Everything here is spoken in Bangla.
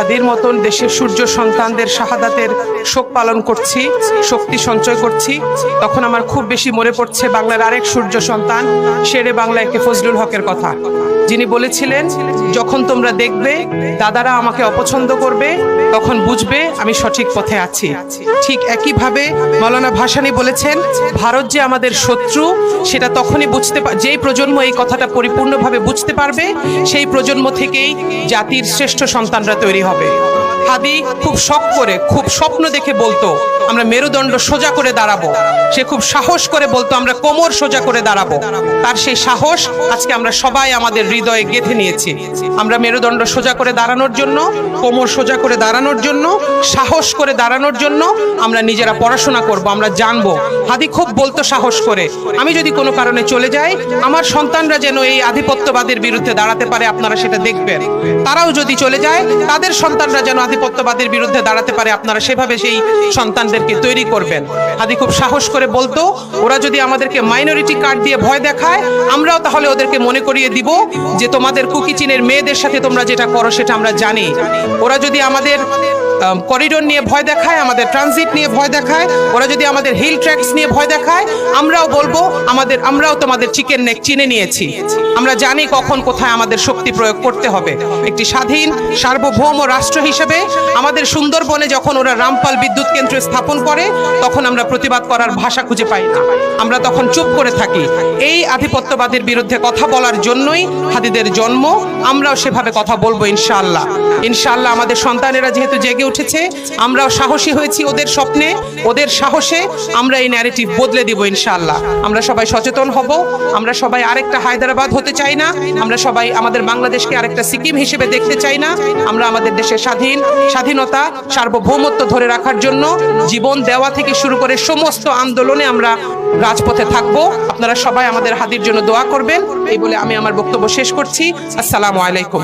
হাদির মতন দেশের সূর্য সন্তানদের শাহাদাতের শোক পালন করছি, শক্তি সঞ্চয় করছি, তখন আমার খুব বেশি মনে পড়ছে বাংলার আরেক সূর্য সন্তান শেরে বাংলা একে ফজলুল হকের কথা, যিনি বলেছিলেন, যখন তোমরা দেখবে দাদারা আমাকে অপছন্দ করবে তখন বুঝবে আমি সঠিক পথে আছি। ঠিক একইভাবে মাওলানা ভাসানী বলেছেন, ভারত যে আমাদের শত্রু সেটা তখনই যেই প্রজন্ম এই কথাটা পরিপূর্ণভাবে বুঝতে পারবে, সেই প্রজন্ম থেকেই জাতির শ্রেষ্ঠ সন্তানরা তৈরি হবে। হাদি খুব শখ করে, খুব স্বপ্ন দেখে বলতো আমরা মেরুদণ্ড সোজা করে দাঁড়াবো। সে খুব সাহস করে বলতো আমরা কোমর সোজা করে দাঁড়াবো। তার সেই সাহস আজকে আমরা সবাই আমাদের হৃদয়ে গেঁথে নিয়েছি। আমরা মেরুদণ্ড সোজা করে দাঁড়ানোর জন্য, কোমর সোজা করে দাঁড়ানোর জন্য, সাহস করে দাঁড়ানোর জন্য আমরা নিজেরা পড়াশোনা করব, আমরা জানবো। হাদি খুব বলতো সাহস করে, আমি যদি কোনো কারণে চলে যাই আমার সন্তানরা যেন এই আধিপত্যবাদের বিরুদ্ধে দাঁড়াতে পারে, আপনারা সেটা দেখবেন। তারাও যদি চলে যায় তাদের সন্তানরা যেন আধিপত্যবাদের বিরুদ্ধে দাঁড়াতে পারে, আপনারা সেভাবে সেই সন্তানদেরকে তৈরি করবেন। হাদি খুব সাহস করে বলতো, ওরা যদি আমাদেরকে মাইনরিটি কার্ড দিয়ে ভয় দেখায়, আমরাও তাহলে ওদেরকে মনে করিয়ে দিব যে তোমাদের কুকিচিনের মেয়েদের সাথে তোমরা যেটা করো সেটা আমরা জানি। ওরা যদি আমাদের করিডোর নিয়ে ভয় দেখায়, আমাদের ট্রানজিট নিয়ে ভয় দেখায়, ওরা যদি আমাদের হিল ট্র্যাক্স নিয়ে ভয় দেখায়, আমরাও বলবো আমরাও তোমাদের চিকেন নেক চিনে নিয়েছি। আমরা জানি কখন কোথায় আমাদের শক্তি প্রয়োগ করতে হবে। একটি স্বাধীন সার্বভৌম রাষ্ট্র হিসেবে আমাদের সুন্দরবনে যখন ওরা রামপাল বিদ্যুৎ কেন্দ্র স্থাপন করে, তখন আমরা প্রতিবাদ করার ভাষা খুঁজে পাই না, আমরা তখন চুপ করে থাকি। এই আধিপত্যবাদের বিরুদ্ধে কথা বলার জন্যই হাদিদের জন্ম। আমরাও সেভাবে কথা বলবো ইনশাআল্লাহ। ইনশাআল্লাহ আমাদের সন্তানেরা যেহেতু জেগে উঠেছে, আমরাও সাহসী হয়েছি ওদের স্বপ্নে, ওদের সাহসে আমরা এই ন্যারেটিভ বদলে দিব ইনশাআল্লাহ। আমরা সবাই সচেতন হব। আমরা সবাই আরেকটা হায়দ্রাবাদ হতে চাই না, আমরা সবাই আমাদের বাংলাদেশকে আরেকটা সিকিম হিসেবে দেখতে চাই না। আমরা আমাদের দেশের স্বাধীনতা, সার্বভৌমত্ব ধরে রাখার জন্য জীবন দেওয়া থেকে শুরু করে সমস্ত আন্দোলনে আমরা রাজপথে থাকব। আপনারা সবাই আমাদের হাদির জন্য দোয়া করবেন। এই বলে আমি আমার বক্তব্য শেষ করছি। আসসালামু আলাইকুম।